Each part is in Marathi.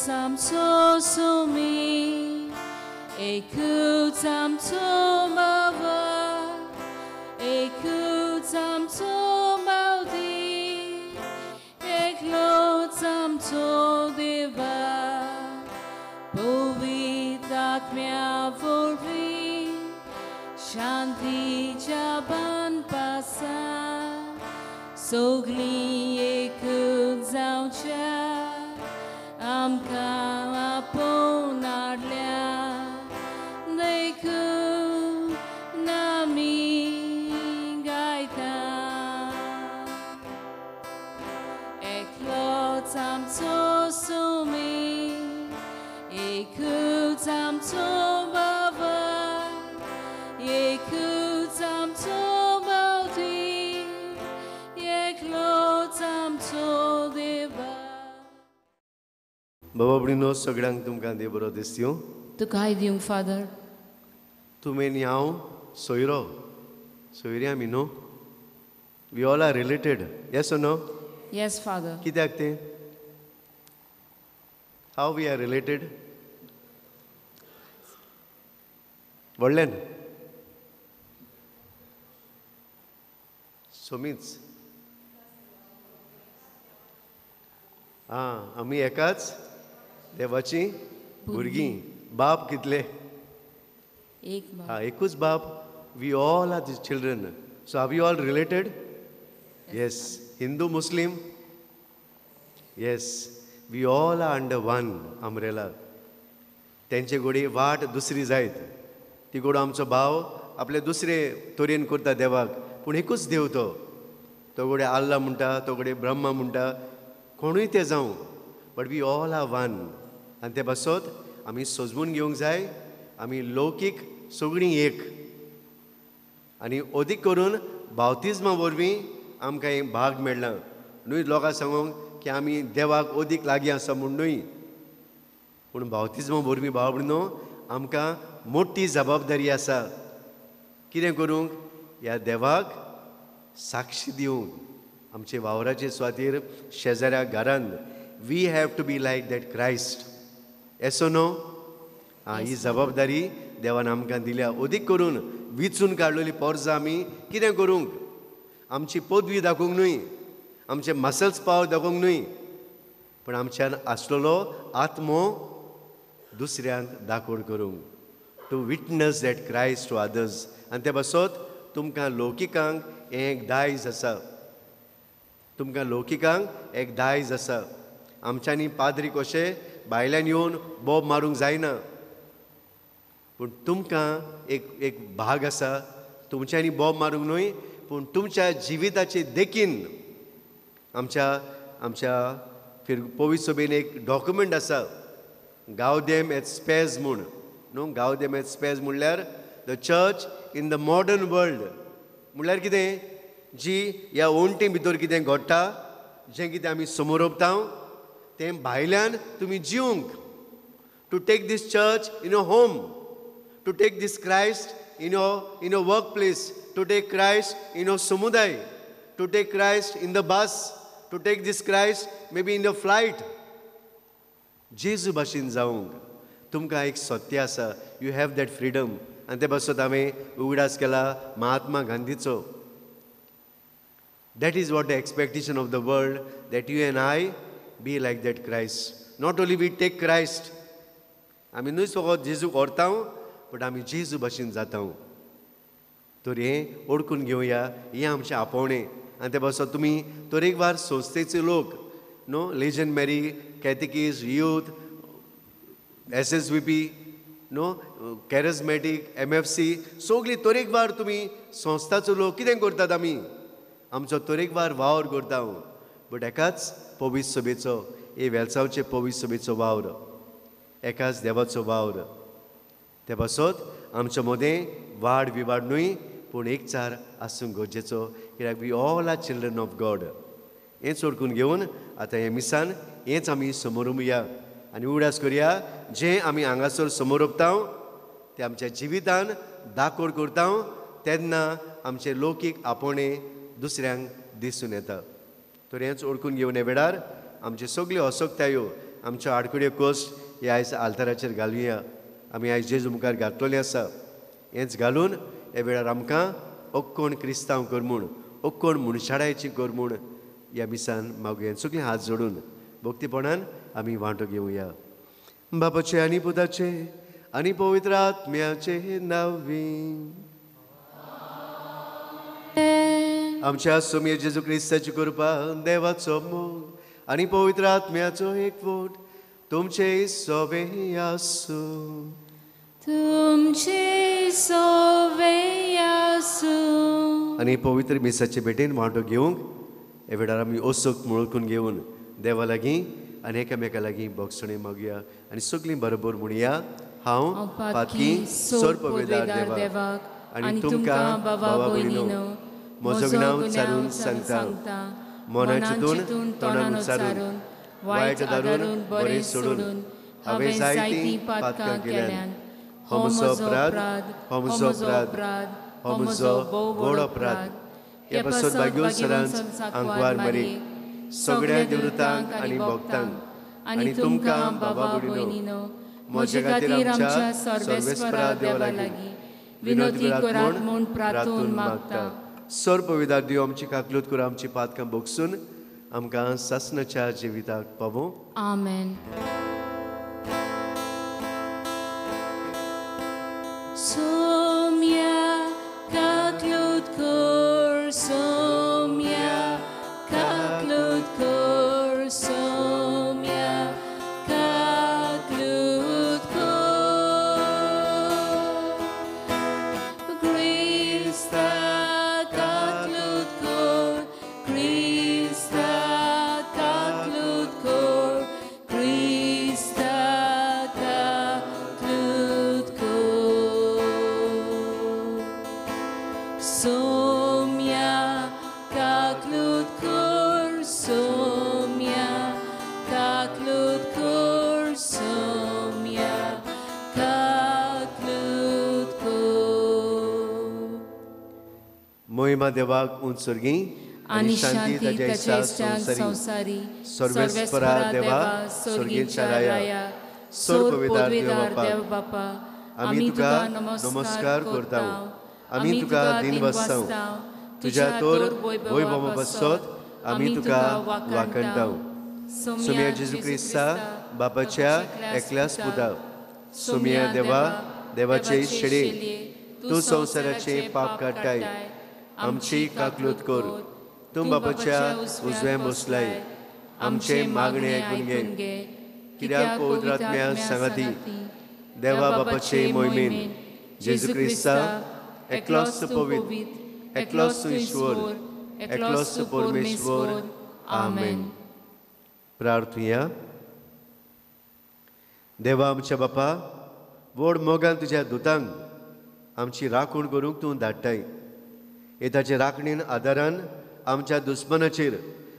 आमचो सुमी एकूच आमचो बाबा एकूच आमचो मावती एकलोच आमचो देवा पवित्र आत्म्या वरवीं शांतीच्या बांदपासा सगळीं एकूच जावच्या आमकां आपोवनारल्या देखून आमी गायता एकलोच आमचो सुमी एकूच आमचो बाबा एकूच आमचो मावती एकलोच आमचो देवा. बाबा भयणीनो सगळ्यांक तुमकां देव बरो दीस दिवं. तुकाय दिवंक फादर. तुमी आनी हांव सोयरो सोयरी आमी न्हू. We all are related. Yes no? Yes father. कित्याक तें? How we are related? व्हडल्यान सोमीच आमी एकाच देवाची भुरगीं. बाप कितले? एक बाप. एकूच बाप. We all are this children. So are we all related? Yes. Hindu Muslim? Yes. We all are under one umbrella. तेंचे घोडी वाट दुसरी जायत. ती घोडो आमचो भाव आपले दुसरे तोरेन करता देवाक. पूण एकूच देव तो. तो घोडे आल्ला म्हणटा, तो घोडे ब्रह्मा म्हणटा, कोणूय ते जावं. But we all are one. आनी ते पासत आमी सजमून घेवंक जाय. आमी लौकीक सगळीं एक. आनी अदीक करून बावतिजमा वरवीं आमकां एक भाग मेळ्ळा. न्हू लोकांक सांगूंक की आमी देवाक अदीक लागीं आसा म्हूण न्हूय. पूण बावतिजमा वरवीं भाव भयणीनो आमकां मोठी जबाबदारी आसा. कितें करूंक? ह्या देवाक साक्षी दिवंक. आमचे वावराचे सुवातेर शेजाऱ्या घरांत we have to be like that Christ. येसो नो? ही जबाबदारी देवान आमकां दिल्या. अदीक करून विचून काडलेली पोरसां आमी कितें करूंक? आमची पदवी दाखोवंक न्हूय, आमचे मसल्स पावर दाखोवंक न्हूय, पण आमच्यान आसलेलो आत्मो दुसऱ्यांक दाखोवन करूंक. To witness that Christ to others. आनी ते पासत तुमकां लौकिकांक हें एक दायज आसा. तुमकां लौकिकांक एक दायज आसा. आमच्यांनी पाद्री कशें भायल्यान येवन बोब मारूंक जायना. पूण तुमकां एक भाग आसा. तुमच्यांनी बोब मारूंक न्हूय, पूण तुमच्या जिविताचे देखीन आमच्या पवित्र सभेन एक डॉक्युमेंट आसा. गावदेम एट स्पेज म्हूण न्हू. गावदेम एट स्पेज म्हणल्यार the church in the modern world. म्हणल्यार कितें? जी ह्या ओंटे भितर कितें घडटा, जें कितें आमी समोरपता तें भायल्यान तुमी जिवंक. To take this church in a home. To take this Christ in a work place. To take Christ in a समुदाय. To take Christ in the bus. To take this Christ may be in the flight. जेजू भाशेन जावंक तुमकां एक सत्य आसा. You have that freedom. आनी ते पासत हांवें उगडास केला Mahatma गांधीचो. That is what the expectation of the world, that you and I be like that Christ. Not only we take Christ, आमी न्हूय फकत जेजूक व्हरता, बट आमी जेजू भाशेन जाता. तर हें ओळखून घेवया. हें आमचें आपोवणें. आनी ते पासत तुमी तरेकवार संस्थेचे लोक न्हू, लेजंड मॅरी, कॅथेकिस्ट, यूथ, SSVP न्हू, कॅरिझमॅटीक, MFC, सगळीं तरेकवार तुमी संस्थाचो लोक कितें करतात? आमी आमचो तरेकवार वावर करता. बट एकाच पवित्र सभेचो, हे वेलसांवचे पवित्र सभेचो वावर, एकाच देवाचो वावर. ते पासत आमच्या मदें वाड विवाड न्हूय, पूण एकचार आसूंक गरजेचो. कित्याक we all are children of God. हेंच ओळखून घेवन आतां हे मिसान हेंच आमी समोरुया आनी उगडास करया. जें आमी हांगासर समोरपता तें आमच्या जिवितान दाखोड करता. तेन्ना आमचें लौकीक आपोवणें दुसऱ्यांक दिसून येता. तर हेंच ओळखून घेवन हे वेळार आमच्यो सगळ्यो असोक्तायो आमच्यो आडकुड्यो कोस्ट हे आयज आल्ताराचेर घालुया. आमी आयज जेजू मुखार घातलेले आसा. हेंच घालून हे वेळार आमकां ओक्कोण क्रिस्तांव कर म्हूण, ओक्कोण मनशाडायची कर म्हूण ह्या मिसान मागुया. सगळीं हात जोडून भक्तीपणान आमी वांटो घेवया. बापाचे आनी पुताचे आनी पवित्र आत्म्याचे नांवी. आमच्या सोमये जेजू क्रिस्ताची कृपा, देवाचो मोग आनी पवित्र आत्म्याचो एकवट तुमचे सोबे आसूं. तुमचे सोबे आसूं. आनी पवित्र मिसाचे भेटेन वांटो घेवंक हे वेळार आमी ओसोक मुळकून घेवन देवा लागीं आनी एकामेका लागीं बोगसणे मागुया. आनी सगळीं बरोबर म्हणुया. हांव पातकी सोर पवित्र देवाक आनी तुमकां बाबा भयणीनो म्हजो नांव चारून सांगता. मोनाचितून तोंडान उच्चारून वायट दारून बरें सोडून हांवें जायतीं पातकां केल्यान हो म्हजो अपराध, हो म्हजो अपराध, हो म्हजो व्हड अपराध. हे पासून भाग्यो सरांच आंकवार मारी सगळ्या देवतांक आनी भक्तांक आनी तुमकां बाबा भयणीनो म्हजे खातीर आमच्या सर्वेस्परा देवा लागीं विनोदी करात म्हूण प्रार्थून मागता. सोर पवित्र देव आमची काकलूत कर, आमची पातकां भोगसून आमकां सासणाच्या जिविताक पावो. आमेन. सोम्या काकलूत कर, सोम्या काकलूत कर, सोम्या काकलूत कर. क्रिस्ता काकलूत कर, क्रिस्ता काकलूत कर, क्रिस्ता काकलूत कर. सोम्या काकलूत कर, सोम्या काकलूत कर, सोम्या काकलूत कर. मोहिमा देवाक उंचुर्गी आनी शांती ताच्या इश्टांक संवसारी सर्वेस्परा देवा स्वर्गीच्या राया सोर पवित्र देव बापा आमी तुका नमस्कार करता. आमी तुका दिन बसतां. तुज्या तोर वैभव बसत आमी तुका वाकणटाव. सोम्या जेजू क्रिस्ता बापाच्या एकल्याच पुता, सोम्या देवा देवाचे इश्टडे, तूं संवसाराचे पाप काडटाय. आमची काकलूत कर. तूं बापाच्या उजव्या बसलाय. आमचे मागणे आयकून घे. कित्याक पवित्र आत्म्या सांगाती देवा बापाचे मोहिमेन जेजू क्रिस्ता एकलोच पवित्र, एकलोच ईश्वर, एकलोच परमेश्वर. आमेन. प्रार्थुया. देवा आमच्या बापा, व्हड मोगान तुज्या दुतांक आमची राखण करूंक तूं धाडटाय. ताचे राखणेन आदारान आमच्या दुस्मनाचेर,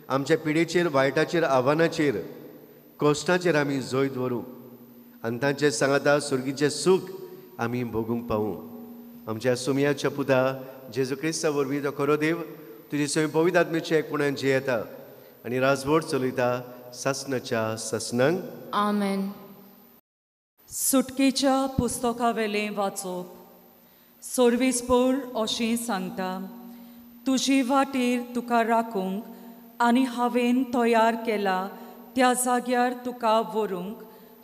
आमच्या पिडेचेर, वायटाचेर, आव्हानाचेर, कोश्टाचेर आमी जैत व्हरूं आनी तांचे सांगाता सुर्गीचें सूख आमी भोगूंक पावूं. आमच्या सोम्याच्या पुता जेजू क्रिस्ता वरवीं तो खरो देव तुजे स्वयं पवित्र आत्म्याचे एकपणान जियेता आनी राजवट चलयता सासणाच्या सासणांक. आमेन. सुटकेच्या पुस्तका वेलें वाचप. सोर्वेस्पोर अशें सांगता, तुजी वाटेर तुका राखूंक आनी हांवें तयार केला त्या जाग्यार तुका व्हरूंक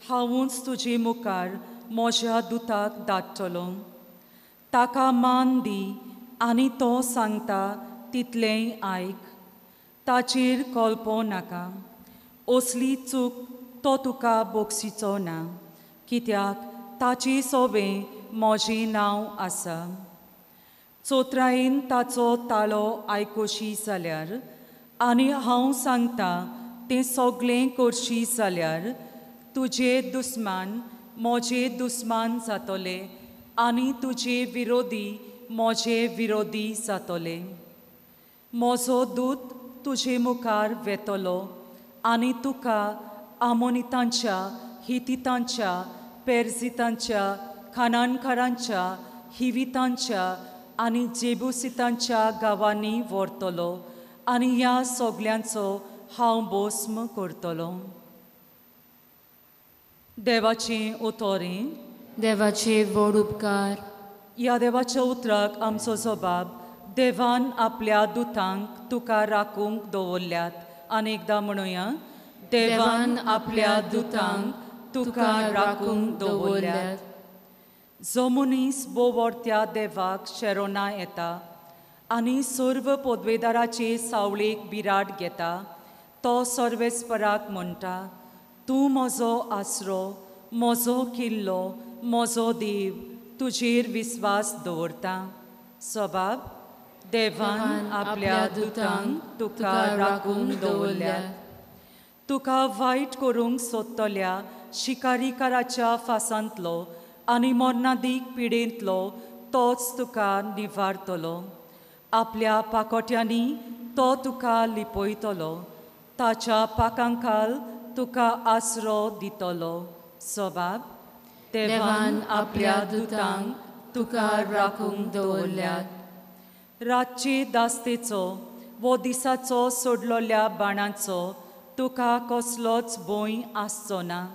हांवूच तुजे मुखार म्हज्या दुताक धाडटलो. ताका मान दी आनी तो सांगता तितलें आयक. ताचेर कळपो नाका. असली चूक तो तुका बोगसीचो ना, कित्याक ताचे सोबें म्हजें नांव आसा. चोत्रायेन ताचो ताळो आयकोशी जाल्यार आनी हांव सांगता तें सगळें करशी जाल्यार तुजे दुस्मान म्हजे दुस्मान जातले आनी तुजे विरोधी म्हजे विरोधी जातले. म्हजो दूत तुजे मुखार वेतलो आनी तुका आमोनितांच्या, हितीतांच्या, पेर्जितांच्या, खानानकारांच्या, हिवितांच्या आनी जेबुसितांच्या गांवांनी व्हरतलो आनी ह्या सगळ्यांचो हांव भस्म करतलो. देवाची उतोरी. देवाचे व्हड उपकार. ह्या देवाच्या उतराक आमचो जबाब. देवान आपल्या दुतांक तुका राखूंक दवरल्यात. अनेकदां म्हणुया. देवान आपल्या दुतांक तुका राखूंक दवरल्यात. जो मनीस बोवोरत्या देवाक शेरोना येता आनी सर्व पदवेदाराचे सावळेक बिराड घेता, तो सर्वेस्पराक म्हणटा, तूं म्हजो आसरो, म्हजो किल्लो, म्हजो देव, तुजेर विस्वास दवरता. सबाब. देवान आपल्या दुतांक तुका राखूंक दवरल्यात. तुका वायट करूंक सोदतल्या शिकारीकाराच्या फासांतलो आनी मर्नादीक पिडेंतलो तोच तुका निवारतलो. आपल्या पाकोट्यांनी तो तुका लिपयतलो. ताच्या पाकांखाल तुका आसरो दितलो. सबाब. देवान आपल्या दुतांक तुका राखूंक दवरल्यात. रातचे दास्तेचो वो दिसाचो सोडलोल्या बाणांचो तुका कसलोच भंय आसचो ना.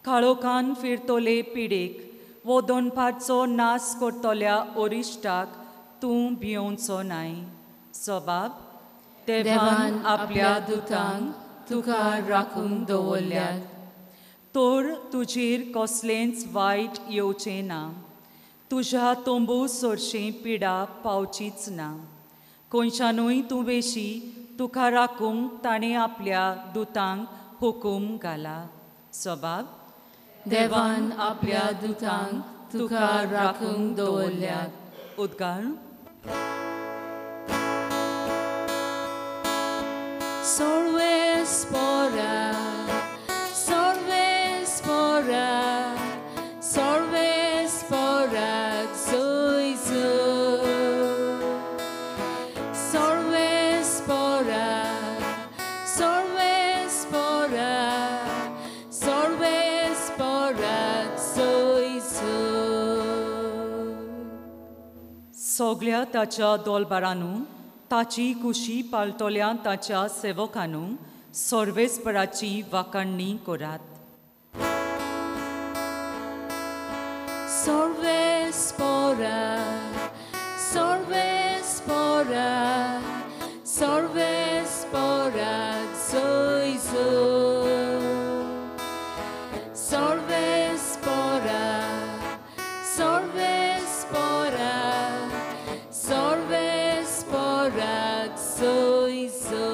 काळोखान फिरतोले पिडेक वो दोनपारचो नास करतल्या ओरिश्टाक तूं भियोंचो नाय. सबाब. देवान आपल्या दुतांक तुका राखूंक दवरल्यात. तर तुजेर कसलेंच वायट येवचें ना. तुज्या तोंबू सोरशीं पिडा पावचीच ना. खंयच्यानूय तूं वेशी तुका राखूंक ताणें आपल्या दुतांक हुकूम घाला. सबाब. देवान आपल्या दुतांक तुका राखूंक दवरल्यात. उद्गार. Sorvespora, sorvespora, sorvespora, zoizo. Sorvespora, sorvespora, sorvespora, zoizo. सगळ्या ताच्या दोलबारांनू ताची कुशी पाळटोल्या ताच्या सेवकांनू सर्वेस्पराची वाखाणणी करात. Sorvespora, sorvespora, sorvespora, zoizo. Sorvespora, sorvespora, sorvespora, zoizo.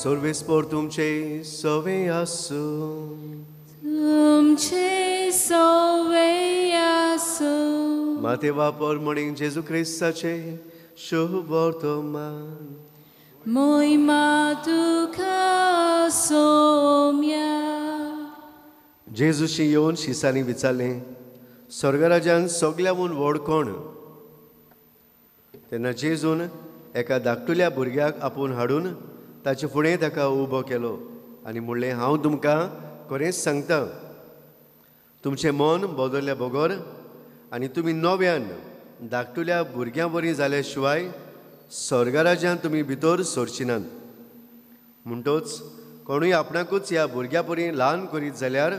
सर्वेस्पोर तुमचे सवे आसूं. तुमचे सवयासो. माते वापर म्हणीन जेजू क्रिस्ताचे शुभ वर्तमान. Moima tuka somya. जेजूशी येवन शिसांनी विचारलें, स्वर्गराज्यान सगल्याहून व्हड कोण? तेन्ना जेजून एका धाकटुल्या भुरग्याक आपूण हाडून ताचे फुडें ताका उबो केलो आनी म्हणलें, हांव तुमकां खरेंच सांगता, तुमचें मन बदल्ल्या बगर आनी तुमी नव्यान धाकटुल्या भुरग्यां बरीं जाल्या शिवाय स्वर्गराज्यान तुमी भितर सरचिनात. म्हणटोच कोणूय आपणाकूच ह्या भुरग्या परी ल्हान करीत जाल्यार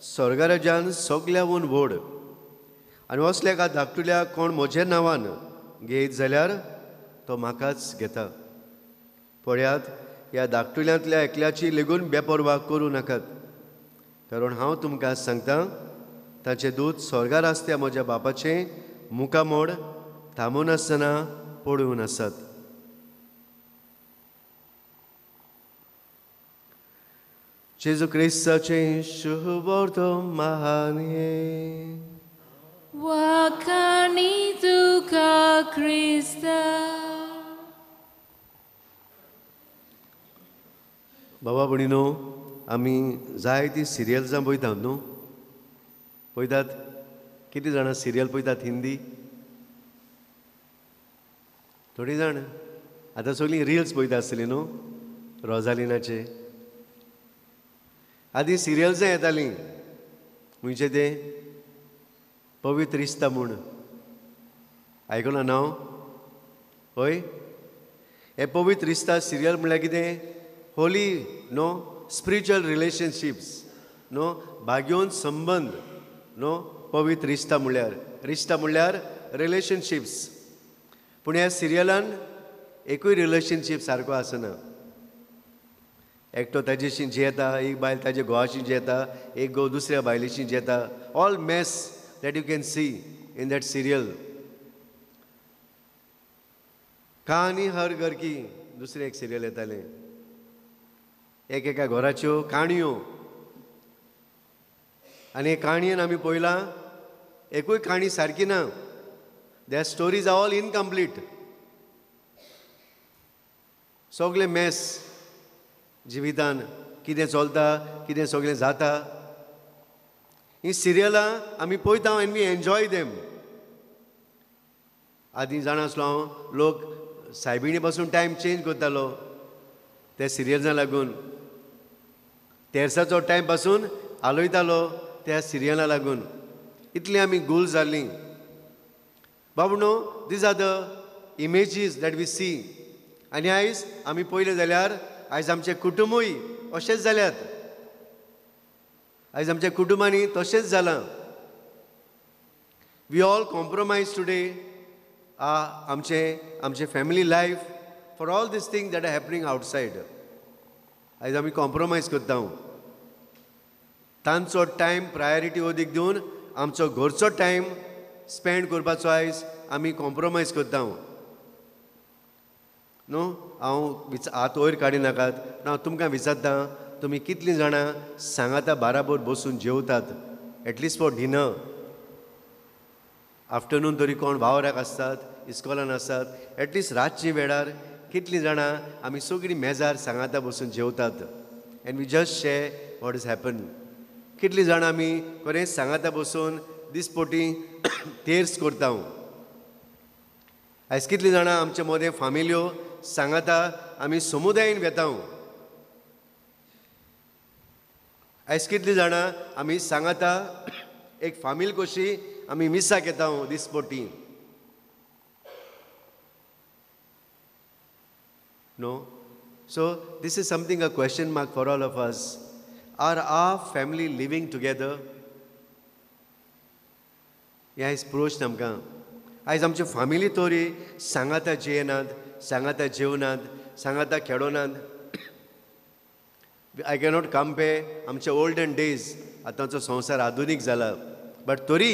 स्वर्गराज्यान सगल्याहून व्हड. आनी असल्या एका धाकटुल्या कोण म्हज्या नांवान घेयत जाल्यार तो म्हाकाच घेता. पळयात, ह्या धाकटुल्यांतल्या एकल्याची लेगून बेपरवा करूं नाकात. कारण हांव तुमकां सांगता, ताचे दूत स्वर्गार आसत्या म्हज्या बापाचें मुखामोड थांबून आसतना पळोवन आसात. जेजू क्रिस्ताचें शुभ वर्तमान. वाखाणी तुका क्रिस्ता. बाबा भणीनो, आमी जायतीं सिरियल्सां पळयतात न्हू. पळयतात? कितलीं जाणां सिरियल पळयतात हिंदी? थोडीं जाण. आतां सगळीं रिल्स पळयता आसतलीं न्हू, रोजालिनाचे. आदीं सिरियल्सां येतालीं. म्हणजे तें पवित्र रिश्ता म्हूण आयकलां नांव? हय, हे पवित्र रिश्ता सिरियल म्हणल्यार कितें? Holy no spiritual relationships. No भाग्योन संबंध नो पवित्र रिश्ता म्हणल्यार रिलेशनशिप्स. पूण ह्या सिरियलान एकूय रिलेशनशीप सारको आसना. एकटो ताजेशी जियेता, एक बायल ताजे घोवाशी जियेता, एक घोव दुसऱ्या बायलेशी जियेता. All mess that you can see in that serial. कहानी हर घर की दुसरें एक सिरियल येतालें. एका घराच्यो काणयो आनी हे काणयेन आमी पळयलां एकूय काणी सारकी ना. Their stories are all incomplete. सगळे मॅस जिवितान कितें चलता, कितें सगळें जाता. ही सिरियलां आमी पळयता एन्ड वी एन्जॉय देम. आदीं जाणा आसलो हांव, लोक सायबिणी पासून टायम चेंज करतालो त्या सिरियल्सां लागून. तेर्साचो टायम पासून हालयतालो त्या सिरियलां लागून. इतली आमी गुल जाल्लीं. बाबू no these are the images that we see. आनी आयज आमी पळयलें जाल्यार आयज आमचें कुटुंबूय अशेंच जाल्यात. आयज आमच्या कुटुंबांनी तशेंच जालां. वी ऑल कॉम्प्रोमायज टुडे आमचे family life for all these things that are happening outside. आयज आमी कॉम्प्रोमायज करता. तांचो टायम प्रायोरिटी ओदीक दिवन आमचो घरचो टायम स्पेंड करपाचो आयज आमी कॉम्प्रोमायज करता. न्हू हांव हात वयर काडिनाकात. हांव तुमकां विचारता, तुमी कितलीं जाणां सांगाता बाराबर बसून जेवतात एटलिस्ट फॉर डिनर. आफ्टरनून तरी कोण वावराक आसतात, इस्कॉलान आसतात. एटलिस्ट रातची वेळार कितलीं जाणां आमी सगळीं मेजार सांगाता बसून जेवतात and we just share what is happen. कितलीं जाणां आमी खरेंच सांगाता बसून दिसपोटी तेर्स करता. आयज कितलीं जाणां आमचे मदें फामिल्यो सांगाता आमी समुदायान वेता. आयज कितलीं जाणां आमी सांगाता एक फामील कशी आमी मिसाक येता दिसपोटी. No so this is something a question mark for all of us. Are our family living together? हे आयज प्रश्न आमकां. आयज आमच्यो फामिली तोरी सांगाता जियेनात, सांगाता जेवनात, सांगाता खेळोनात. आय कॅनॉट कंपेर आमचे ओल्डन डेज. आतांचो संवसार आधुनीक जाला, बट तरी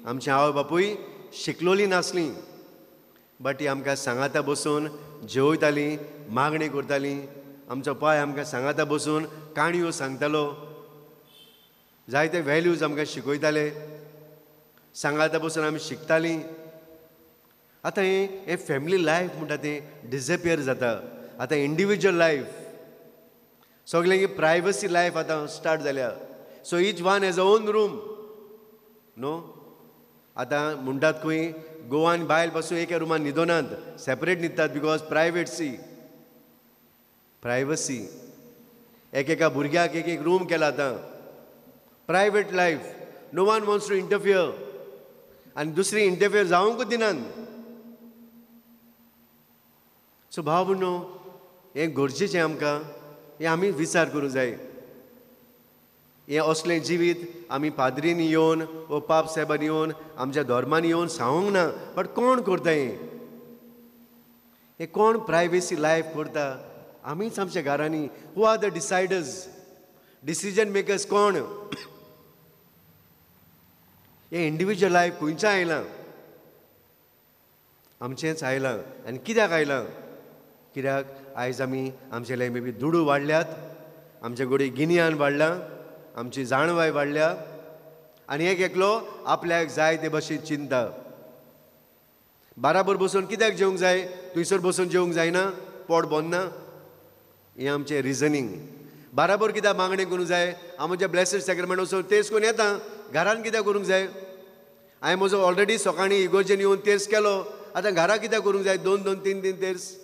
आमची आवय बापूय शिकलोलीं नासलीं. बट ती आमकां सांगाता बसून जेवयतालीं, मागणी करतालीं. आमचो पाय आमकां सांगाता बसून काणयो सांगतालो. जायते वॅल्यूज आमकां शिकयताले. सांगाता बसून आमी शिकतालीं. आतां हे फॅमिली लायफ म्हणटा तें डिसअपियर जाता. आतां इंडिविज्युअल लायफ, सगळ्यांची प्रायवसी लायफ आतां स्टार्ट जाल्या. So each one has a own room. No आतां म्हणटात खंय गोवान बायल पासून एका रुमान न्हिदोनात, सेपरेट न्हिदतात बिकॉज प्रायवसी. एकेका भुरग्याक एक रूम केला आतां. Private life. No one wants to interfere. आनी दुसरी इंटरफियर जावंकूच दिनात. सो भाव भयणो, हें गरजेचें आमकां. हें आमी विचार करूंक जाय. हें असलें जिवीत आमी पाद्रीनी येवन वो पाप साहेबान येवन आमच्या धर्मान येवन सांगूंक ना. बट कोण करता हें कोण प्रायवेसी लायफ करता? आमीच आमच्या घरांनी. Who are the deciders, decision makers कोण? हें इंडिविज्युअल लायफ खंयचें आयलां? आमचेंच आयलां. आनी कित्याक आयलां? कित्याक आयज आमी आमचे मे बी दुडू वाडल्यात, आमचे गोडी गिन्यान वाडलां, आमची जाणवाय वाडल्या. आनी एक एकलो आपल्याक जाय ते भाशेन चिंता. बाराबर बसून कित्याक जेवंक जाय? थंयसर बसून जेवंक जायना? पोट भरना? हें आमचें रिजनींग. बाराबर कित्याक मागणी करूंक जाय? हांव म्हज्या ब्लेसड सॅक्रमेंट वचून तेर्स करून येता. घरान कित्याक करूंक जाय? हांवें म्हजो ऑलरेडी सकाळीं इगोर्जेन येवन तेर्स केलो. आतां घरा कित्याक करूंक जाय? 2-2, 3-3 तेर्स.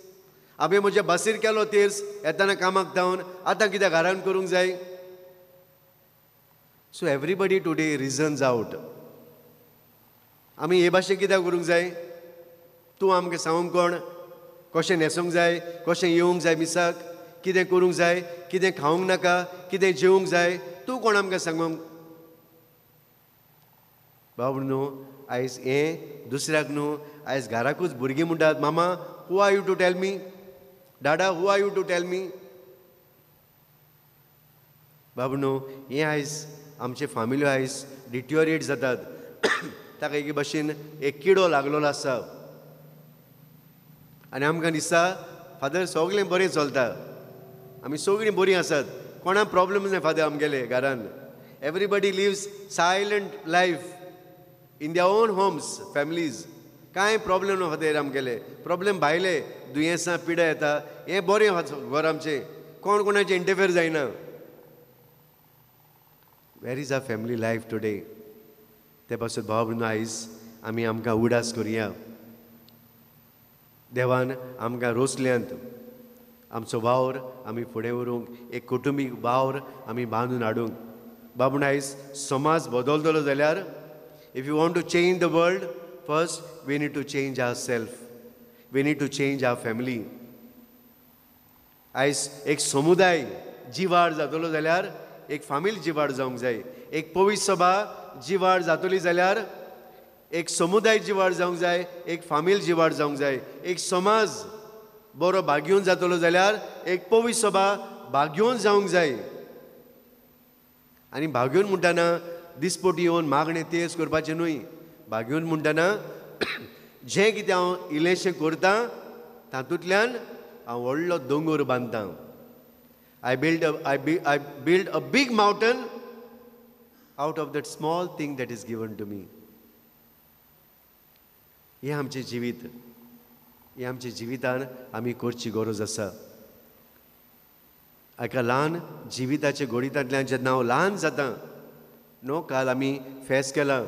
हांवें म्हज्या बसीर केलो तेर्स येताना कामाक धांवन. आतां कित्याक घरान करूंक जाय? So everybody today reasons out. आमी हे भाशेन कित्याक करूंक जाय? तूं आमकां सांगूंक कोण? कशें न्हेसूंक जाय, कशें येवंक जाय मिसाक, कितें करूंक जाय, कितें खावंक नाका, कितें जेवंक जाय, तूं कोण आमकां सांगूंक. बाबू न्हू आयज हें दुसऱ्याक न्हू, आयज घराकूच भुरगीं म्हणटात, मामा who are you to tell me, डाडा who are you to tell me. बाबू न्हू हें आयज आमचे फामिल्यो आयज डिट्योरिएट जातात. ताका एके भाशेन एक किडो लागलेलो आसा आनी आमकां दिसता फादर सगळें बरें चलता, आमी सगळीं बरीं आसात, कोणाक प्रॉब्लम ना फादर आमगेले घरान. Everybody lives silent life in their own homes families. कांय प्रॉब्लेम ना फादर आमगेले. प्रॉब्लेम भायले दुयेंसां पिडा येता, हें बरें घर आमचें, कोण कोणाचें इंटरफियर जायना. Where is our family life today? ते पासून भाव भयणीं आयज आमी आमकां उडास करुया. देवान आमकां रोसल्यांत आमचो वावर आमी फुडें व्हरूंक, एक कुटुंबीक वावर आमी बांदून हाडूंक. बाबून आयज समाज बदलतलो जाल्यार if you want to change the world, first we need to change our self, we need to change our family. आयज एक समुदाय जिवाड जातलो जाल्यार एक फामील जिवाड जावंक जाय. एक पवित्र सभा जिवाड जातली जाल्यार एक समुदाय जिवाड जावंक जाय, एक फामील जिवाड जावंक जाय. एक समाज बरो भाग्योवन जातलो जाल्यार एक पवित्र सभा भाग्योवन जावंक जाय. आनी भाग्योवन म्हणटाना दिसपोटी येवन मागणें तेज करपाचें न्हय. भाग्योवन म्हणटाना जें कितें हांव इल्लेंशें करतां तातूंतल्यान हांव व्हडलो दोंगर बांदतां. I build a big mountain out of that small thing that is given to me. हे आमचें जिवीत, हे आमच्या जिवितान आमी करची गरज आसा. एका ल्हान जिविताच्या घोडितांतल्यान जेन्ना हांव ल्हान जाता न्हू, काल आमी फेस्त केलां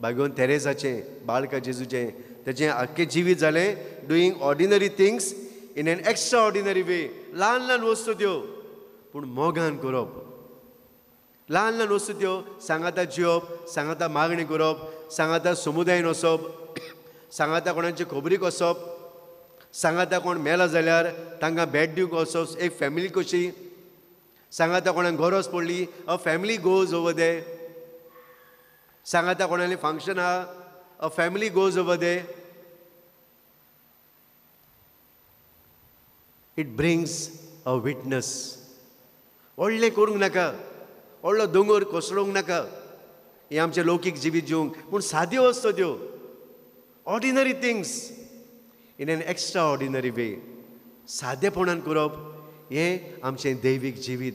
भाग्योन तेरेसाचें, बाळका जेजूचें. तेचें आख्खें जिवीत जालें doing ordinary things in an extraordinary वे. ल्हान ल्हान वस्तू त्यो पूण मोगान करप. ल्हान ल्हान वस्तू त्यो सांगाता जिवप, सांगाता मागणी करप, सांगाता समुदायान वचप, सांगाता कोणाचे खबरीक वचप, सांगाता कोण मेला जाल्यार तांकां भेट दिवंक वचप. एक फॅमिली कशी सांगाता कोणाक गरज पडली, a family goes over there. सांगाता कोणाली फंक्शन आहा, a family goes over there. It brings a witness. व्हडलें करूंक नाका, व्हडलो दोंगर कोसळोवंक नाका हें आमचें लौकीक जिवीत जिवंक. पूण साद्यो वस्तू त्यो ordinary things in an extraordinary way. सादेपणान करप हें आमचें दैवीक जिवीत.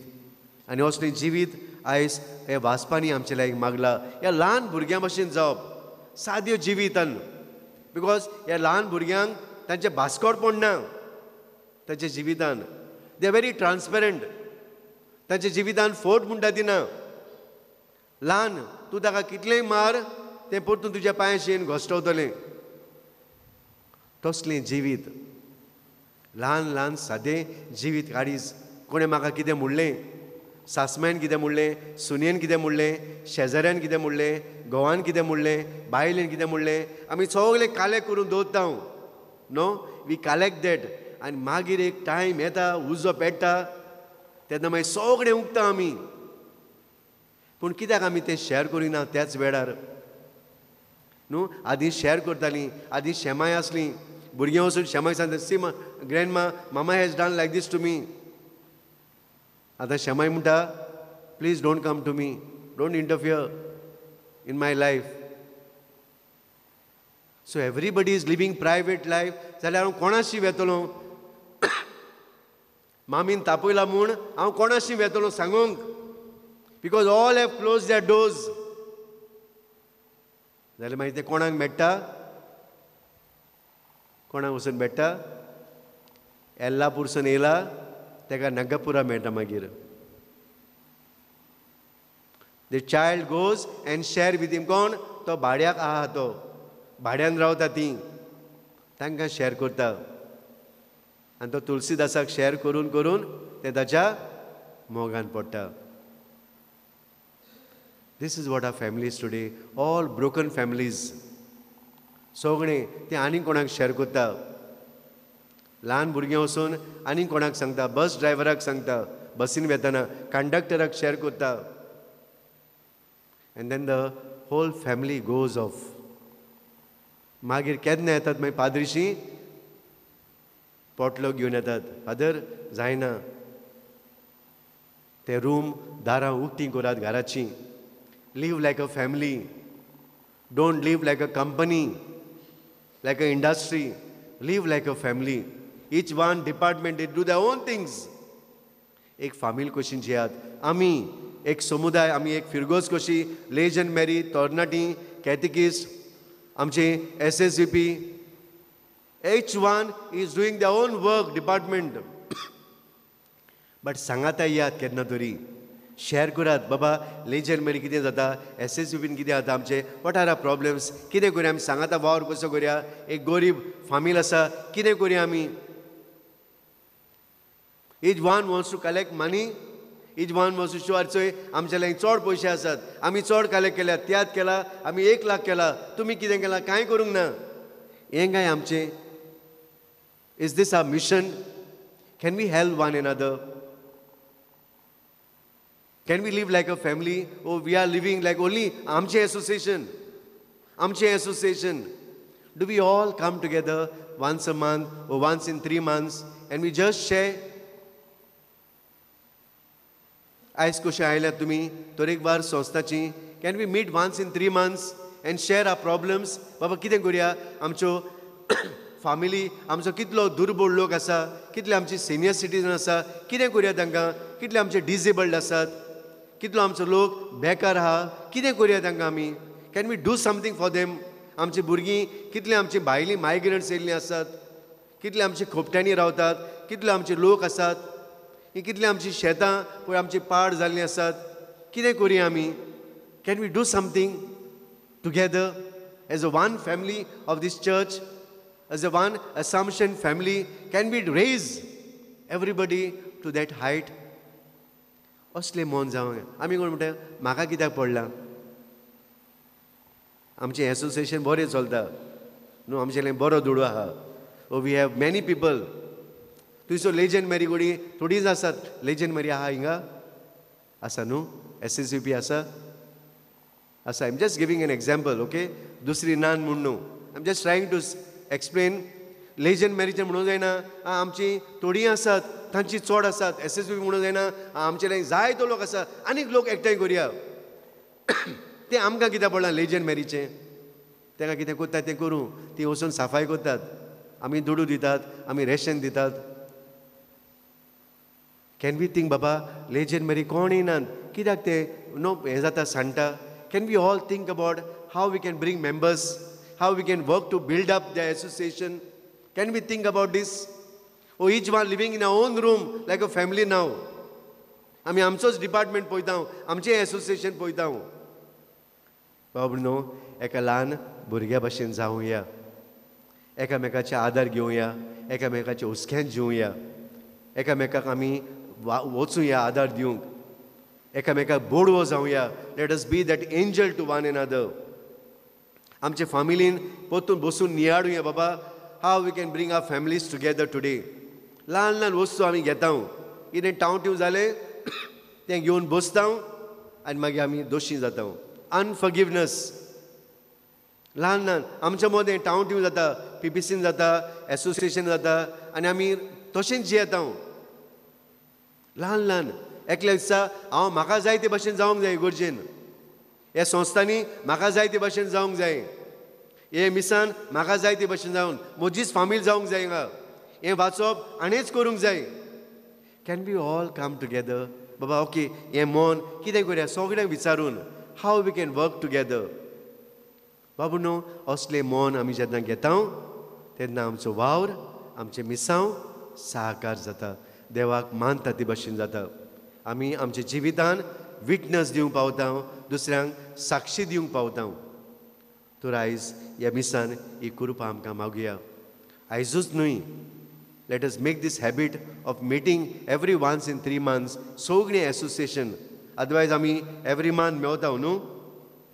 आनी असलें जिवीत आयज हे वाचपांनी आमचे लायक मागला. ह्या ल्हान भुरग्यां भशेन जावप साद्यो जिवितान. बिकॉज ह्या ल्हान भुरग्यांक तांचें भास्करपण ना तांच्या जिवितान. They are very transparent. तांच्या जिवितान फोट म्हणटा ती ना. ल्हान तूं ताका कितलेंय मार तें परतून तुज्या पांयाशेन घोस्टवतलें. तसलें जिवीत, ल्हान ल्हान सादें जिवीत काडीस. कोणें म्हाका कितें म्हणलें, सासमायन कितें म्हणलें, सुनयेन कितें म्हणलें, शेजाऱ्यान कितें म्हणलें, घोवान कितें म्हणलें, बायलेन कितें म्हणलें, आमी सगळें कालेक्ट करून दवरता नो. We collect that. आनी मागीर एक टायम येता, उजो पेट्टा, तेन्ना मागीर सगळें उगता आमी. पूण कित्याक आमी तें शेअर करिना त्याच वेळार न्हू. आदीं शेअर करतालीं, आदीं शेमाय आसलीं. भुरगीं वचून शेमाय सांगता, see grandma, mama has done like this to me. आतां शेमाय म्हणटा, please don't come to me, don't interfere in my life. So everybody is living private life. जाल्यार हांव कोणाशी वेतलो? मामीन तापयला म्हूण हांव कोणाशी वेतलो सांगूंक? Because all have close their doors. जाल्यार मागीर तें कोणाक मेळटा? कोणाक वचून मेळटा? येल्लापूरसून येयला तेका नगापुरा मेळटा. मागीर the child goes and share with him. कोण? तो भाड्याक आहा, तो भाड्यान रावता तीं, तांकां शेअर करता. आनी तो तुलसीदासाक शेअर करून करून तें ताच्या मोगान पडटा. This is what our families today, all broken families. सगळें तें आनीक कोणाक शेअर करता. ल्हान भुरगें वचून आनीक कोणाक सांगता, बस ड्रायव्हराक सांगता, बसीन वेतना कंडक्टराक शेअर करता, And then the whole family goes off. मागीर केन्ना येतात मागीर पाद्रीशी पोटलो घेवन येतात. फादर जायना, ते रूम दारां उक्तीं करात घराची. Live like a family, don't live like a company, like a industry. Live like a family. Each one department they do their own things. एक फामील कशी जियात आमी, एक समुदाय आमी, एक फिरगोस कशी, लेजन मॅरी, तोरणाटी, कॅथिकिस्ट, आमचे SSVP, each one is doing their own work department. But सांगाता यात केन्ना तरी शेअर करात बाबा लेजन मॅरी कितें जाता, SSVPन कितें जाता, आमचे वॉट आर आर प्रॉब्लेम्स, कितें करुया आमी, सांगाता वावर कसो करुया. एक गरीब फामील आसा, कितें करुया आमी. Each one wants to collect money. Each one wants to show चोय आमचे लागीं चड पयशे आसात, आमी चड कलेक्ट केल्या, त्यात केला, आमी 1 लाख केला, तुमी कितें केलां, कांय करूंक ना. हें काय आमचें? Is this our mission? Can we help one another? Can we live like a family? Or we are living like only आमचें एसोसिएशन, आमचें association? Do we all come together once a month or once in 3 months and we just share? आयज कशें आयल्यात तुमी तरेकवार संस्थाची. Can we meet once in 3 months and share our problems? बाबा कितें करुया, आमच्यो फामिली, आमचो कितलो दुर्बळ लोक आसा, कितले आमचे सिनियर सिटीजन आसा, कितें करुया तांकां, कितले आमचे डिसेबल्ड आसात, कितलो आमचो लोक बेकार आहा, कितें करुया तांकां आमी. Can we do something for them? आमची भुरगीं, कितले आमची भायलीं मायग्रंट्स येयल्लीं आसात, कितले आमचे खोपट्यांनी रावतात, कितले आमचे लोक आसात, ही कितली आमची शेतां पळय आमची पाड जाल्लीं आसात, कितें करुया आमी. Can we do something together as a one family of this church, as a one Assumption family? Can we raise everybody to that height? असलें मन जावं. आमी कोण म्हणटा म्हाका कित्याक पडलां, आमचें एसोसिएशन बरें चलता न्हू, आमचें बरो दुडू आहा. Or we have many people. तुजो लेजन मॅरी कोणी थोडीच आसात. लेजन मॅरी आहा हिंगा आसा न्हू, SSVP आसा. I am just giving an example. Okay, दुसरी नान म्हूण न्हू, I am just trying to explain. Legion मॅरीचें म्हणूंक जायना आमची थोडीं आसात, तांची चड आसात. SSVP म्हणूंक जायना आमचे लायक जायतो लोक आसा, आनीक लोक एकठांय करुया. तें आमकां कित्याक पडलां लेजन मॅरीचें? ताका कितें कोत्ता तें करूं. ती वचून साफाय कोत्तात, आमी दुडू दितात, आमी रेशन दितात. कॅन वी थिंक बाबा लेजन मॅरी कोण येयनात, कित्याक ते नो हें जाता सांडटा? Can we all think about how we can bring members, how we can work to build up the association? Can we think about this? Oh each one living in a own room like a family now. आमी आमचोच डिपार्टमेंट पळयता, आमचें एसोसिएशन पळयता. बाबा न्हू, एका ल्हान भुरग्या भशेन जावुया, एकामेकाचे आदार घेवया, एकामेकाचे हुस्क्यान जिवया, एकामेकाक आमी वचुया आदार दिवंक, एकामेकाक बोडवो जावया. Let us be that angel to one another. आमचे फामिलीन पोतून बसून नियाडुया बाबा how we can bring our families together today. ल्हान ल्हान वस्तू आमी घेता, कितें टावट्यूं जालें तें घेवन बसता आनी मागीर आमी दोशी जाता. अनफॉरगिवनेस ल्हान ल्हान आमच्या मदें टावट्यूं जाता, PPCन जाता, एसोसिएशन जाता, आनी आमी तशेंच जियेता. ल्हान ल्हान एकल्याक दिसता हांव म्हाका जाय ते भाशेन जावंक जाय, गरजेन ह्या संस्थांनी म्हाका जाय ते भाशेन जावंक जाय, हे मिसान म्हाका जाय ते भाशेन जावन म्हजीच फामील जावंक जाय, हिंगा हें वाचप आनीच करूंक जाय. Can we all come together? बाबा ओके, हें मन कितें करुया सगळ्यांक विचारून how we can work together. बाबू न्हू, असलें मन आमी जेन्ना घेता तेन्ना आमचो वावर, आमचें मिसांव साकार जाता, देवाक मानता ती भाशेन जाता. आमी आमच्या जिवितान विटनस दिवंक पावता, दुसऱ्यांक साक्षी दिवंक पावता. तर आयज ह्या मिसान ही कृपा आमकां मागुया. आयजूच न्हय, let us make this habit of meeting every once in 3 months सगळीं एसोसिएशन. अदरवायज आमी एवरी मंथ मेवता न्हू,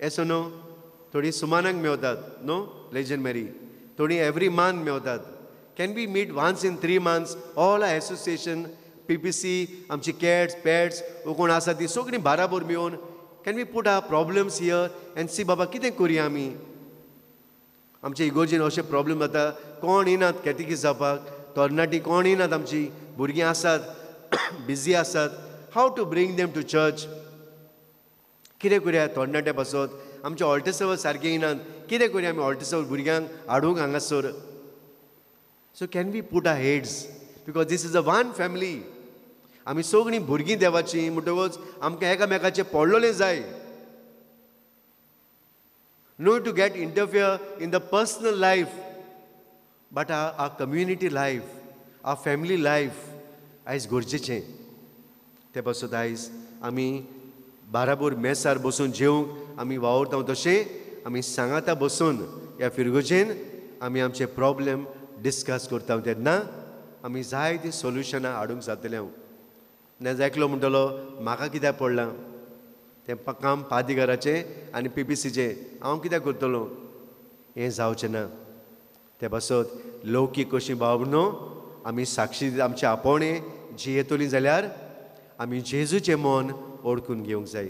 एसो न्हू, थोडीं सुमानाक मेवतात न्हू लेजन मॅरी, थोडीं एवरी मंथ मेवतात. Can we meet once in 3 months all our association, PPC, आमची कॅट्स पॅट्स कोण आसा ती सगळीं बाराबर मेळून can we put our problems here and see बाबा कितें करुया आमी. आमच्या इगोर्जीन अशे प्रॉब्लेम जाता, कोण येनात कॅटेकिस्ट जावपाक, तरणाटी कोण येनात, आमची भुरगीं आसात बिजी आसात. How to bring them to church. कितें करुया तरणाट्या पासत, आमचे ऑल्टरसेवर सारके येनात, कितें करुया आमी ऑल्टरसेवर भुरग्यांक हाडूंक हांगासर. So can we put our heads because this is a one family. आमी सगळीं भुरगीं देवाचीं म्हणटकच आमकां एकामेकाचें पडलोलें जाय. No to get interfere in the personal life, but our community life, our family life आयज गरजेचें. ते पासत आयज आमी बाराबोर मेसार बसून जेवंक आमी वावरता तशें आमी सांगाता बसून ह्या फिरगोजेन आमी आमचे प्रॉब्लेम डिस्कस करता. तेन्ना आमी जायतीं सोल्युशनां हाडूंक जातलें. हांव नाजाल्यार एकलो म्हणटलो म्हाका कित्याक पडलां तें काम पादिगाराचें आनी PPCचें, हांव कित्याक करतलो. हें जावचें ना. ते पासत लौकीक कशीं भावनो आमी साक्षी आमचे आपोवणें जी येतली जाल्यार आमी जेजूचें मन ओळखून घेवंक जाय,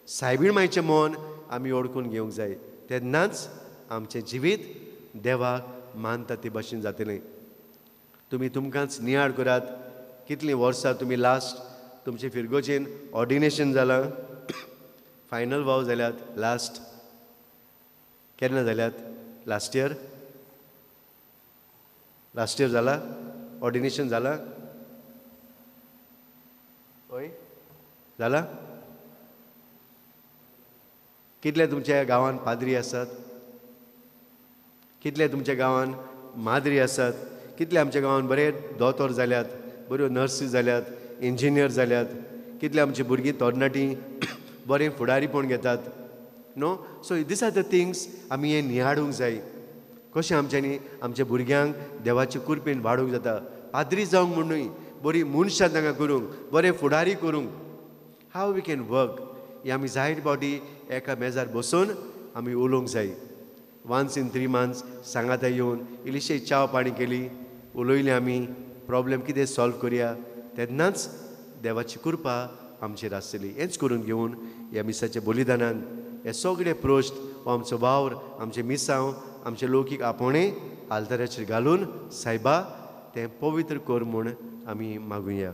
सायबीण मांयचें मन आमी ओळखून घेवंक जाय. तेन्नाच आमचें जिवीत देवाक मानता ते भाशेन जातलें. तुमी तुमकांच नियाळ करात, कितलीं वर्सां तुमी लास्ट तुमचे फिरगोचेन ऑर्डिनेशन जालां, फायनल वाव जाल्यात लास्ट केन्ना जाल्यात. लास्ट इयर जाला ऑर्डिनेशन जाला. हय जाला. कितले तुमच्या गांवांत पाद्री आसात, कितले तुमच्या गांवांत माद्री आसात, कितले आमच्या गांवांत बरे दोतोर जाल्यात, बऱ्यो नर्सी जाल्यात, इंजिनियर जाल्यात, कितले आमची भुरगीं तरणाटीं बरें फुडारीपण घेतात. No so these are the things आमी हें निहाळूंक जाय. कशें आमच्यांनी आमच्या भुरग्यांक देवाचे कृपेन वाडोवंक जाता. पाद्री जावंक म्हणून बरी मनशां तांकां करूंक, बरें फुडारी करूंक. How we can work. ही आमी जायत फावटी एका मेजार बसून आमी उलोवंक जाय. वन्स इन 3 months सांगाता येवन इल्लीशी च्या पाणी केली, उलयली आमी, प्रॉब्लेम कितें सॉल्व करुया. तेन्नाच देवाची कृपा आमचेर आसतली. हेंच करून घेवन ह्या मिसाच्या बलिदानान हे सगळे प्रोश्ट हो आमचो वावर, आमचे मिसांव, आमचे लौकीक आपोवणें आल्ताराचेर घालून सायबा तें पवित्र कर म्हूण आमी मागुया.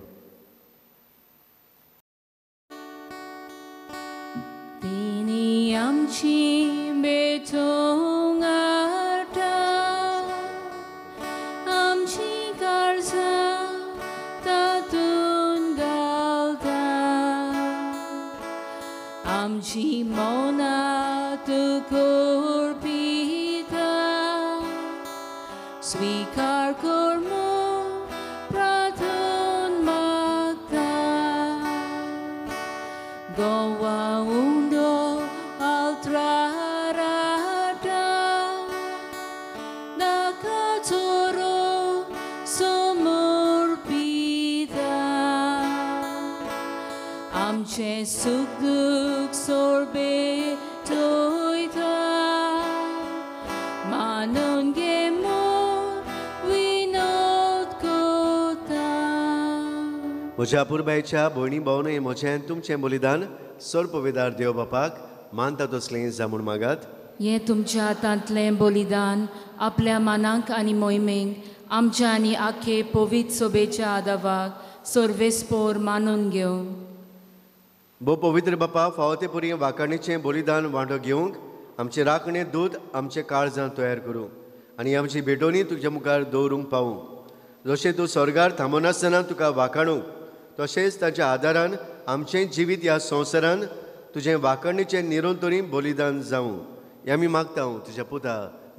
तिनी आमची बेचोंग आटा, आमची काळजां तातूंत घालता, आमची मौनां तुकोर पिता, स्वीकार कर म्हूण प्रार्थन मागता. गोवा उंडो altar naका चोरो समोर पिता, आमचे सुख दुख सोर्बे टोयता, मानून घे म्हूण विनोद कोता. म्हज्या अपुरबायच्या भयणी भावनो हें म्हजें तुमचें बलिदान सर्पवेदार देव बापाक मानता तसलें जा म्हूण मागात. हें तुमच्या हातांतलें बलिदान आपल्या मानाक आनी मोहिमेक आमच्या आनी आखे पवित्र सोबेच्या आदावाक सर्वेस्पोर मानून घेवं. भोव पवित्र बापा, फावो ते परी वाकाणीचें बलिदान वांटो घेवंक आमचें राखणें दूद आमच्या काळजां तयार करूं आनी आमची भेटोवणी तुज्या मुखार दवरूंक पावूं. जशें तूं स्वर्गार थांबनासतना तुका वाखाणूंक, तशेंच ताच्या आदारान आमचें जिवीत ह्या संवसारान तुजें वाखणीचें निरंतरी बलिदान जावं. हें आमी मागता तुज्या पुता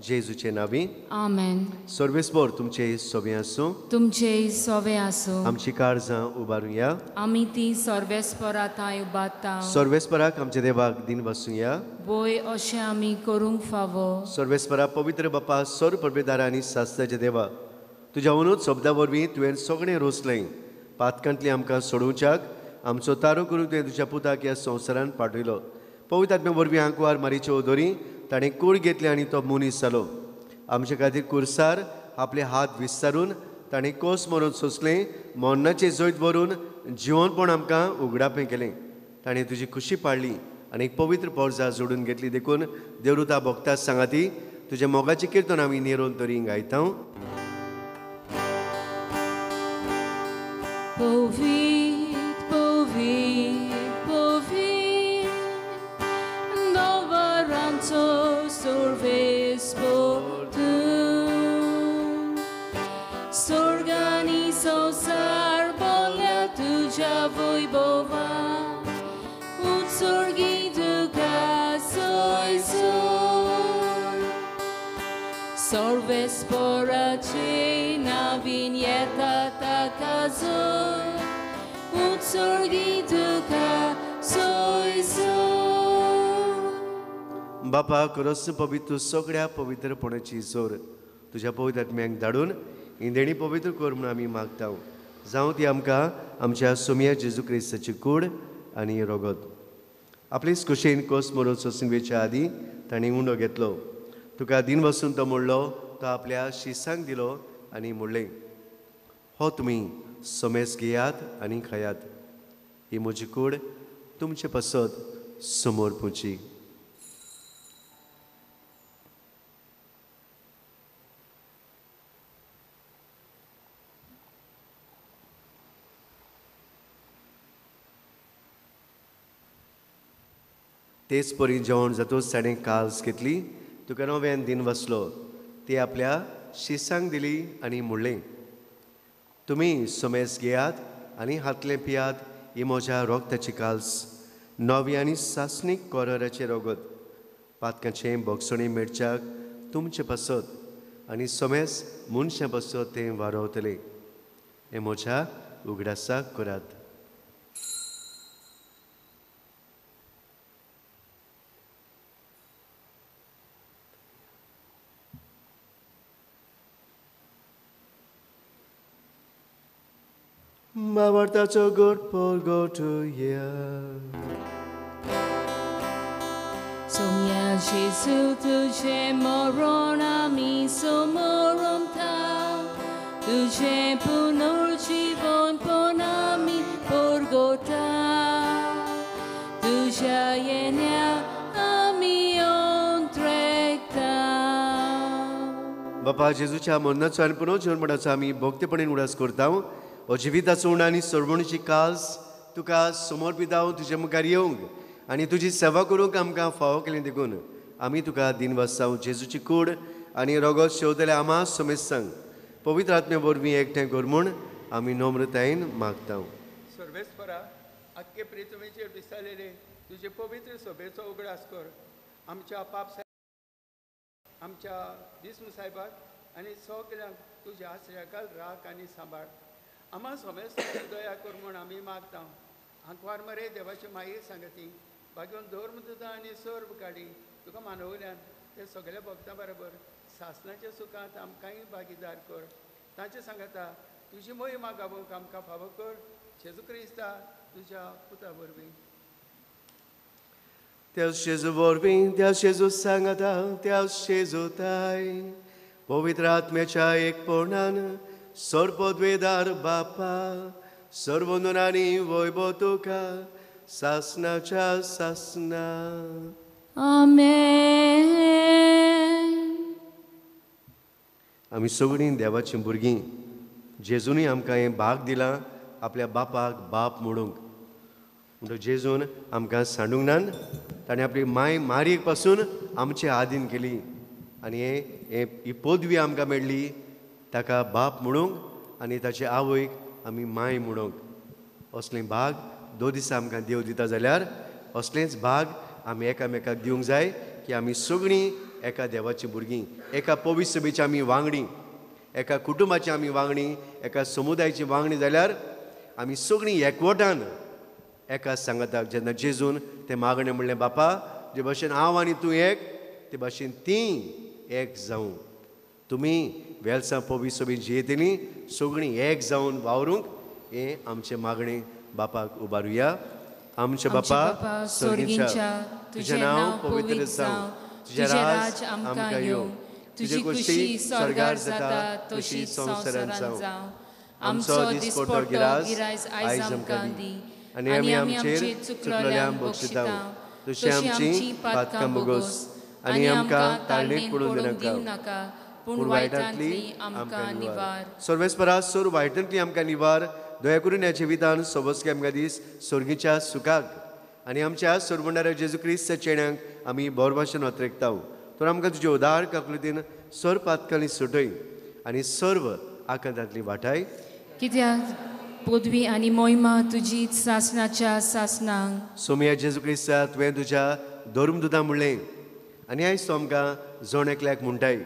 जेजूचे नांवी. आमेन. सर्वेस्पोर तुमचे सोबे आसूं. तुमचे सोवे आसूं. आमची काळजां उबारुया. आमी ती सर्वेस्पराताय उबारता. सर्वेस्पराक आमच्या देवाक दिन बसूया. बोय अशें आमी करूंक फावो. सर्वेस्परा पवित्र बापा, सर परबेदारा आनी सास्ताचे देवा, तुज्या उनूच शब्दा वरवीं तुवें सगळें रोसलें. पातकांतली आमकां सोडोवच्याक आमचो तारो करूंक तुवें तुज्या पुताक ह्या संवसारान पाठयलो. पवित्र आत्म्या वरवीं आंकवार मारीचे ओदोरी ताणें कूड घेतली आनी तो मनीस जालो. आमचे खातीर कुर्सार आपले हात विस्तारून ताणें कोस मरून सोंसलें. मोन्नाचें जैत व्हरून जिवनपण आमकां उगडापें केलें. ताणें तुजी खुशी पाळली आनी एक पवित्र पोरजा जोडून घेतली देखून देवरुता भोगता सांगा ती तुझ्या मोगाची कीर्तन आमी नेरून तरी गायता. Povit, povit, povit, dovaranco sorves portum, sorgani sosar bolia tuja vojbova, utsorgi tuka soisor, sorves porace na vinieta takazor, utsorgi tuka soisor. बापा खरोच पवित्र सगळ्या पवित्रपणाची जोर तुझ्या पवित्र आत्म्याक धाडून इंदेणी पवित्र कर म्हणून आमी मागता. जावं ती आमकां आमच्या सोम्या जेजू क्रिस्ताची कूड आनी रोगत. आपलीच कुशेन कोस मरून सोसिंगेच्या आदी ताणें उंडो घेतलो. तुका दिन वचून तो म्हणलो तो आपल्या शिसांक दिलो आनी म्हणलें हो तुमी सोमेस घेयात आनी खायात. ही म्हजी कूड तुमचे पसत समोर पुची. तेच परी जेवण जातूच ताणें काल्स घेतली. तुका नव्यान दिन वसलो ती आपल्या शिसांक दिली आनी म्हणलें तुमी सोमेस घेयात आनी हातलें पियात. ही म्हज्या रोगताची काल्स नवी आनी सासणीक कोराराचें रोगत. पातकाचें बोगसणी मिरच्याक तुमचें पसत आनी सोमेस मनशां पसत तें वारोवतलें. हें म्हज्या उगडासाक करात. Mawartaco good Paul go to ya. Somia Jesu tuझे मरण आमी समोरून थाव, तुझे पुनर्जीवन पण आमी परगोता, तुझ्या येण्या आमी अंतरेकता. बापा जेजूच्या मरणाचो आनी पुनर्जन्माचो आमी भोक्तेपणीन उडास करता. हो जिविताचो उंड आनी सरवणीची काल्स तुका समोर पिताव तुजे मुखार येवंक आनी तुजी सेवा करूंक आमकां फावो केलें देखून आमी तुका दिन वसाव जेजूची कूड आनी रोगत शेवतल्या आमा सोमेसांक पवित्र आत्म्या वरवीं एकठांय कर म्हूण आमी नम्रतायेन मागता. सर्वेस्परा आख्खे प्रिथमेचेर विसालेले तुजे पवित्र सभेचो उगडास कर. आमच्या पाप आमच्या दिस्म साहेबाक आनी सगळ्यांक तुज्या आश्रयाखाल राख आनी सांबाळ. आमा सोमेस दया कर म्हूण आमी मागता. आंकवार मरे देवाची मागीर सांगती भाग्योन धर्म दुदा आनी सर्व काडी तुका मानवल्यान ते सगळ्या भक्तां बरोबर सासणाच्या सुखांत आमकांय भागीदार कर. तांचे सांगता तुजी मोहिमा गावूंक आमकां फावो कर. जेजू क्रिस्ता तुज्या पुता वरवीं. Deus Jesu वरवीं Deus Jesu सांगता Deus Jesu ताय पवित्र आत्म्याच्या एकपणान सर्वोद्वेदार बापा सर्वनुरानी वैभव तुका सासनाच्या सासना. Amen. आमी सगळीं देवाचीं भुरगीं. जेजूनय आमकां हें भाग दिलां आपल्या बापाक बाप म्हणूंक. म्हणटून जेजून आमकां सांडूंक ना. ताणें आपली माय मारयेक पासून आमचे आदीन केली आनी ही पदवी आमकां मेळ्ळी ताका बाप म्हणूंक आनी ताचे आवयक आमी माय म्हणूंक. असलें भाग दो दिसा आमकां देव दिता जाल्यार असलेंच भाग आमी एकामेकाक दिवंक जाय की आमी सगळीं एका देवाचीं भुरगीं, एका पवित्र सभेची आमी वांगडी, एका कुटुंबाची आमी वांगडी, एका समुदायाची वांगडी जाल्यार आमी सगळीं एकवटान एका सांगताक जेन्ना जेजून तें मागणें म्हणलें बापा जे भाशेन हांव आनी तूं एक ते भाशेन तीं एक जावं. तुमी वेलसां पवित्र सभेन जियेतलीं सगळीं एक जावन वावरूंक हें आमचें मागणें बापाक उबारुया. आमचे बापा स्वर्गीच्या तुजें नांव पवित्र जावं, तुजें राज आमकां येवं, तुजी खुशी स्वर्गार जाता तशी संवसारांत जावं. आमचो दिसपट्टो गिरायज आयज आमकां दी आनी आमी आमचेर चुकलोल्यांक बक्षिता तशी आमची पातकां बोगोस आनी आमकां ताळणीत पडूं दिनाका पूण वायटांतली आमकां निवार. सर्वेस्परा सोर वायटांतली आमकां निवार. दया करून ह्या जिवितान सोबसके आमकां दीस स्वर्गीच्या सुखाक आनी आमच्या सोरमंडाऱ्या जेजू क्रिस्त चेड्यांक आमी बोर भाशेन वत्रेकताव. तर आमकां तुजे उदार काकुलीतीन सर पातकांनी सुटय आनी सर्व आकांतांतली वाटाय. कित्याक पदवी आनी मोहिमा तुजी सासणाच्या सासणांक. सोमया जेजू क्रिस्ता तुवें तुज्या धर्मदुतां म्हणलें आनी आयज तो आमकां जोण एकल्याक म्हणटाय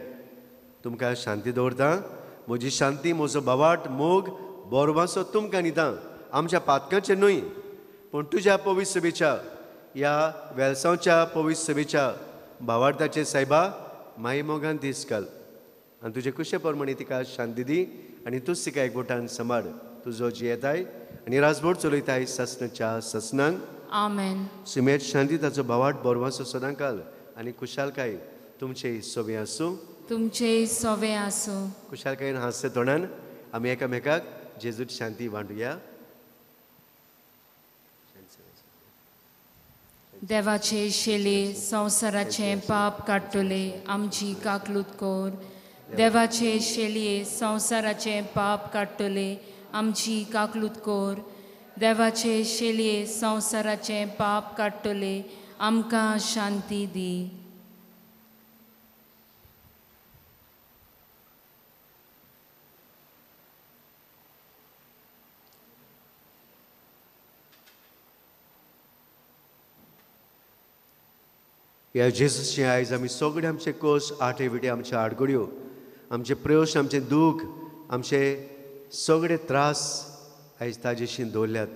तुमकां शांती दवरता. म्हजी शांती म्हजो बावाट मोग बोरवासो तुमकां दिता. आमच्या पातकांचें न्हय पूण तुज्या पवित्र सभेच्या ह्या वेलसांवच्या पवित्र सभेच्या भावार्थाचे सायबा माई मोगान दीस घाल आनी तुजे कुशे प्रमाणे तिका शांती दी आनी तूंच तिका एकवटान सांबाळ. तुजो जी येताय आनी राजभर चलयताय ससनाच्या ससनांक. आमेन. सुमेध शांती ताचो भावाट बोरवासो सदां घाल आनी खुशालकाय तुमचे सोबे आसूं. तुमचे सोवे आसूं. खुशालकायेन हास्य तोंडान आमी एकामेकाक जेजूची शांती वांटुया. देवाचे शेले संवसाराचे पाप काडटले आमची काकलूत कोर. देवाचे शेलये संवसाराचे पाप काडटले आमची काकलूत कोर. देवाचे शेलये संवसाराचे पाप काडटले आमकां शांती दी. ह्या जेजूचे आयज आमी सगळे आमचे कोश आटे विटे आमचे आडगड्यो आमचे प्रयोश आमचे दूख आमचे सगळे त्रास आयज ताजेशीं दवरल्यात.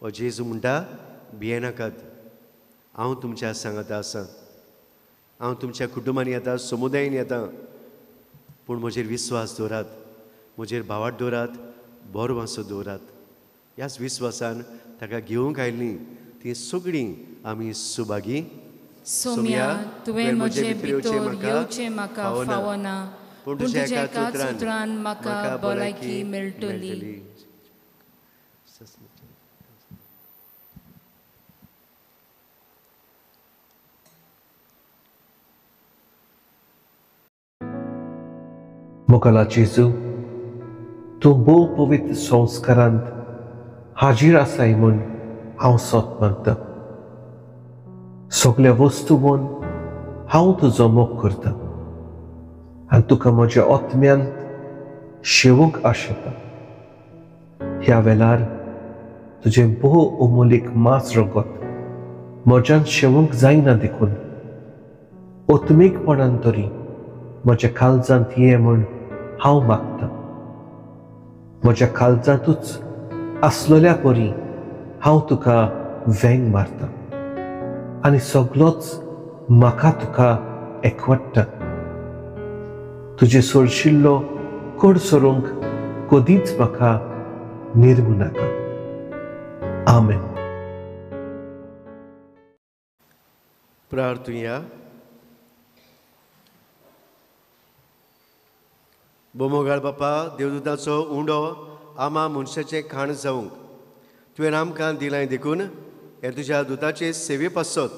हो जेजू म्हणटा भियेनाकात हांव तुमच्या सांगाता आसां. हांव तुमच्या कुटुंबांनी येता समुदायान येता पूण म्हजेर विस्वास दवरात. म्हजेर भावाट दवरात. बरो वासो दवरात. ह्याच विस्वासान ताका घेवंक आयिल्लीं तीं सगळीं आमी सुभागी. सोम्या तुवें म्हजे भितर येवचें म्हाका फावना पूण तुज्या एकाच उतरान म्हाका भलायकी मेळटली. मोगाला जेजू तूं भोव पवित्र संस्कारांत हाजीर आसाय म्हूण हांव सोत मागता. सगळ्या वस्तूंवन हांव तुजो मोग करता आनी तुका म्हज्या आत्म्यांत शेवूंक आशेता. ह्या वेळार तुजें भोव अमोलीक मांस रगत म्हज्यान शेवूंक जायना देखून आत्मीकपणान तरी म्हज्या काळजांत ये म्हूण हांव मागतां. म्हज्या काळजांतूच आसलेल्या परी हांव तुका वेंग मारतां आनी सगळोच म्हाका तुका एकवट्टा. तुजे सोडशिल्लो कोड सोरूंक कदींच म्हाका निर्मू नाका. आमेन. प्रार्थुया. बोमोगाळ बापा देवदूताचो उंडो आमा मनशाचें खाण जावंक तुवें आमकां दिलाय देखून हे तुज्या दुताचे सेवे पासत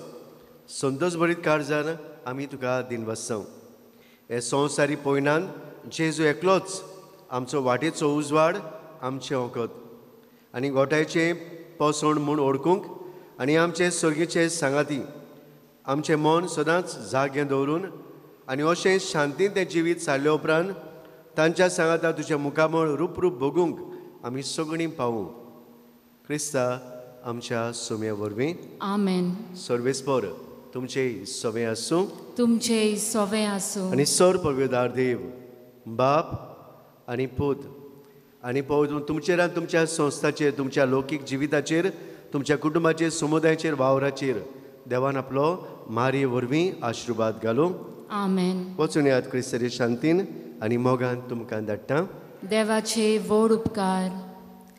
संतोश भरीत काळजान आमी तुका दिनवसांव. हे संवसारी पयनान जेजू एकलोच आमचो वाटेचो उजवाड आमचें ओकत आनी गोठायचें पसण म्हूण ओळखूंक आनी आमचे सर्गीचे सांगाती आमचें मन सदांच जागे दवरून आनी अशें शांतीन तें जिवीत सारले उपरांत तांच्या सांगाता तुज्या मुखामळ रूप रूप भोगूंक आमी सगळीं पावूं. क्रिस्ता आमच्या सोम्या वरवीं. आमेन. सर्वेस्पर तुमचे सोवे आसूं. तुमचे सोवे आसूं. आनी सर पवित्रदार देव बाप आनी पूत आनी पवित्र तुमचेर आनी तुमच्या संस्थाचेर तुमच्या लौकीक जिविताचेर तुमच्या कुटुंबाचेर समुदायाचेर वावराचेर देवान आपलो मारये वरवीं आशिर्वाद घालूं. आमेन. वचून येयात क्रिस्ताचे शांतीन आनी मोगान तुमकां धाडटा. देवाचे व्हड उपकार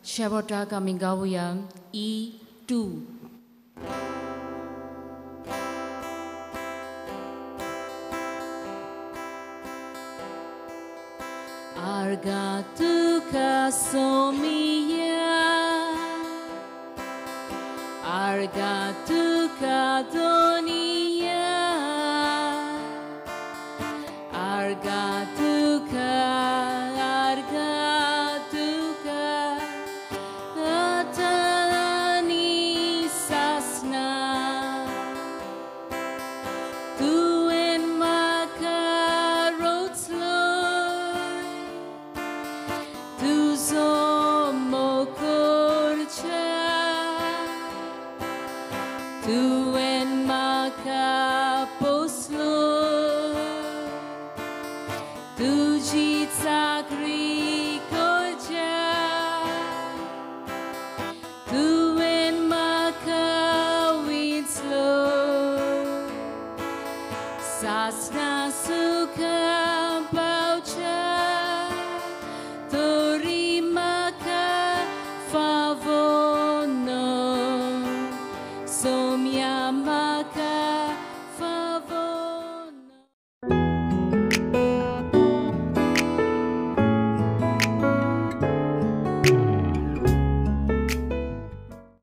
शेवटाक आमी गावया. E2. Arga tuka somia, arga tuka Santo